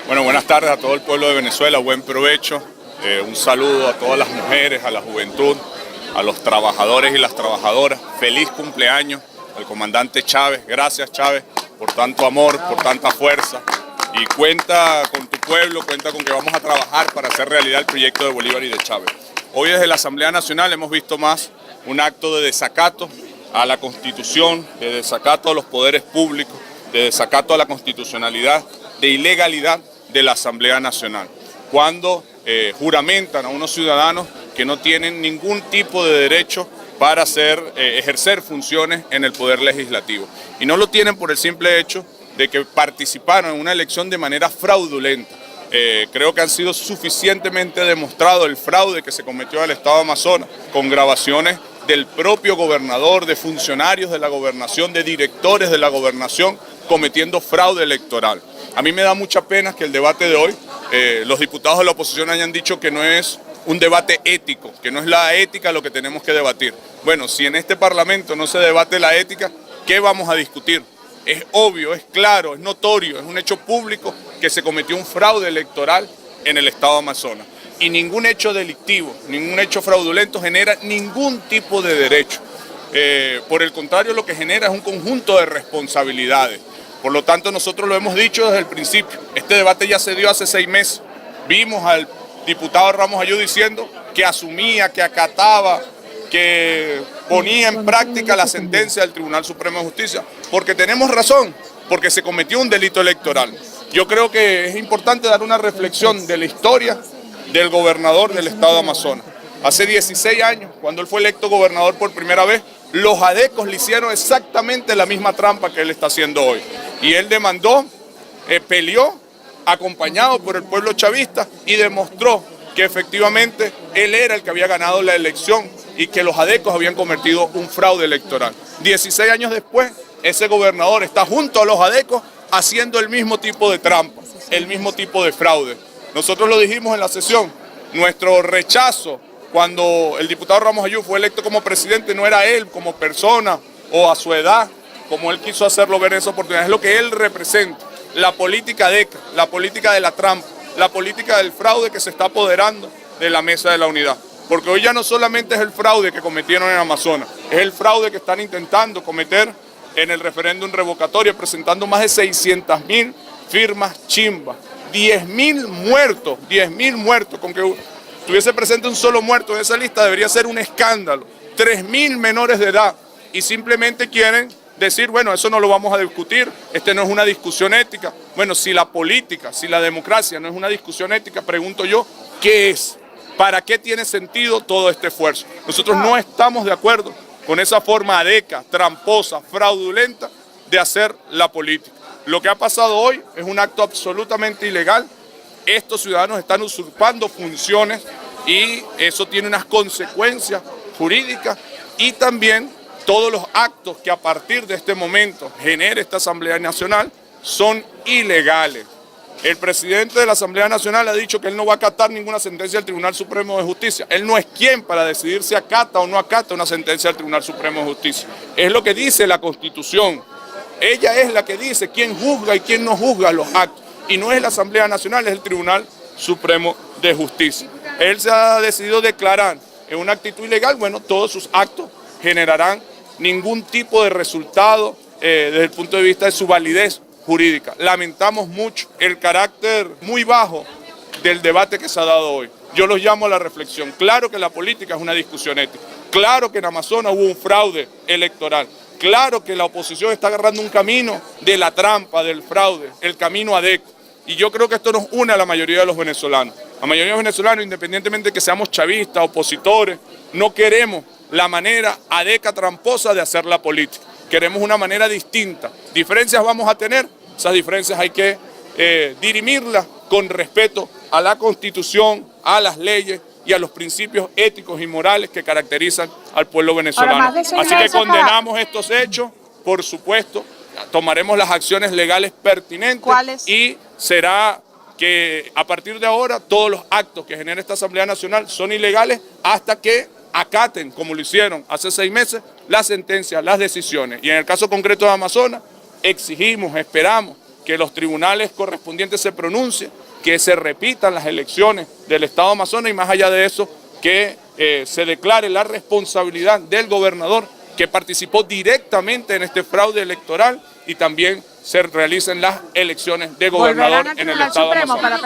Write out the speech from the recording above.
Bueno, buenas tardes a todo el pueblo de Venezuela, buen provecho. Un saludo a todas las mujeres, a la juventud, a los trabajadores y las trabajadoras. Feliz cumpleaños al comandante Chávez. Gracias, Chávez, por tanto amor, por tanta fuerza. Y cuenta con tu pueblo, cuenta con que vamos a trabajar para hacer realidad el proyecto de Bolívar y de Chávez. Hoy desde la Asamblea Nacional hemos visto más un acto de desacato a la Constitución, de desacato a los poderes públicos, de desacato a la constitucionalidad, de ilegalidad de la Asamblea Nacional, cuando juramentan a unos ciudadanos que no tienen ningún tipo de derecho para ejercer funciones en el Poder Legislativo. Y no lo tienen por el simple hecho de que participaron en una elección de manera fraudulenta. Creo que han sido suficientemente demostrado el fraude que se cometió en el Estado de Amazonas, con grabaciones del propio gobernador, de funcionarios de la gobernación, de directores de la gobernación, cometiendo fraude electoral. A mí me da mucha pena que el debate de hoy, los diputados de la oposición hayan dicho que no es un debate ético, que no es la ética lo que tenemos que debatir. Bueno, si en este Parlamento no se debate la ética, ¿qué vamos a discutir? Es obvio, es claro, es notorio, es un hecho público que se cometió un fraude electoral en el Estado de Amazonas. Y ningún hecho delictivo, ningún hecho fraudulento genera ningún tipo de derecho. Por el contrario, lo que genera es un conjunto de responsabilidades. Por lo tanto, nosotros lo hemos dicho desde el principio. Este debate ya se dio hace 6 meses. Vimos al diputado Ramos Ayú diciendo que asumía, que acataba, que ponía en práctica la sentencia del Tribunal Supremo de Justicia. Porque tenemos razón, porque se cometió un delito electoral. Yo creo que es importante dar una reflexión de la historia del gobernador del Estado de Amazonas. Hace 16 años, cuando él fue electo gobernador por primera vez, los adecos le hicieron exactamente la misma trampa que él está haciendo hoy. Y él demandó, peleó, acompañado por el pueblo chavista, y demostró que efectivamente él era el que había ganado la elección y que los adecos habían cometido un fraude electoral. 16 años después, ese gobernador está junto a los adecos haciendo el mismo tipo de trampa, el mismo tipo de fraude. Nosotros lo dijimos en la sesión, nuestro rechazo cuando el diputado Ramos Ayú fue electo como presidente no era él como persona o a su edad, como él quiso hacerlo ver en esa oportunidad, es lo que él representa, la política DECA, la política de la trampa, la política del fraude que se está apoderando de la mesa de la unidad. Porque hoy ya no solamente es el fraude que cometieron en Amazonas, es el fraude que están intentando cometer en el referéndum revocatorio, presentando más de 600.000 firmas chimbas, 10.000 muertos, con que estuviese presente un solo muerto en esa lista debería ser un escándalo, 3.000 menores de edad, y simplemente quieren decir, bueno, eso no lo vamos a discutir, no es una discusión ética. Bueno, si la política, si la democracia no es una discusión ética, pregunto yo, ¿qué es? ¿Para qué tiene sentido todo este esfuerzo? Nosotros no estamos de acuerdo con esa forma adeca, tramposa, fraudulenta de hacer la política. Lo que ha pasado hoy es un acto absolutamente ilegal. Estos ciudadanos están usurpando funciones y eso tiene unas consecuencias jurídicas, y también todos los actos que a partir de este momento genere esta Asamblea Nacional son ilegales. El presidente de la Asamblea Nacional ha dicho que él no va a acatar ninguna sentencia del Tribunal Supremo de Justicia. Él no es quien para decidir si acata o no acata una sentencia del Tribunal Supremo de Justicia. Es lo que dice la Constitución. Ella es la que dice quién juzga y quién no juzga los actos. Y no es la Asamblea Nacional, es el Tribunal Supremo de Justicia. Él se ha decidido declarar en una actitud ilegal. Bueno, todos sus actos generarán ningún tipo de resultado desde el punto de vista de su validez jurídica. Lamentamos mucho el carácter muy bajo del debate que se ha dado hoy. Yo los llamo a la reflexión. Claro que la política es una discusión ética. Claro que en Amazonas hubo un fraude electoral. Claro que la oposición está agarrando un camino de la trampa, del fraude, el camino adeco. Y yo creo que esto nos une a la mayoría de los venezolanos. La mayoría de los venezolanos, independientemente de que seamos chavistas, opositores, no queremos la manera adeca tramposa de hacer la política. Queremos una manera distinta. Diferencias vamos a tener, esas diferencias hay que dirimirlas con respeto a la Constitución, a las leyes y a los principios éticos y morales que caracterizan al pueblo venezolano. Así que condenamos estos hechos, por supuesto, tomaremos las acciones legales pertinentes. ¿Cuáles? Y será que a partir de ahora todos los actos que genera esta Asamblea Nacional son ilegales hasta que acaten, como lo hicieron hace 6 meses, las sentencias, las decisiones. Y en el caso concreto de Amazonas, exigimos, esperamos que los tribunales correspondientes se pronuncien, que se repitan las elecciones del Estado Amazonas y más allá de eso, que se declare la responsabilidad del gobernador que participó directamente en este fraude electoral y también se realicen las elecciones de gobernador en el Estado Amazonas.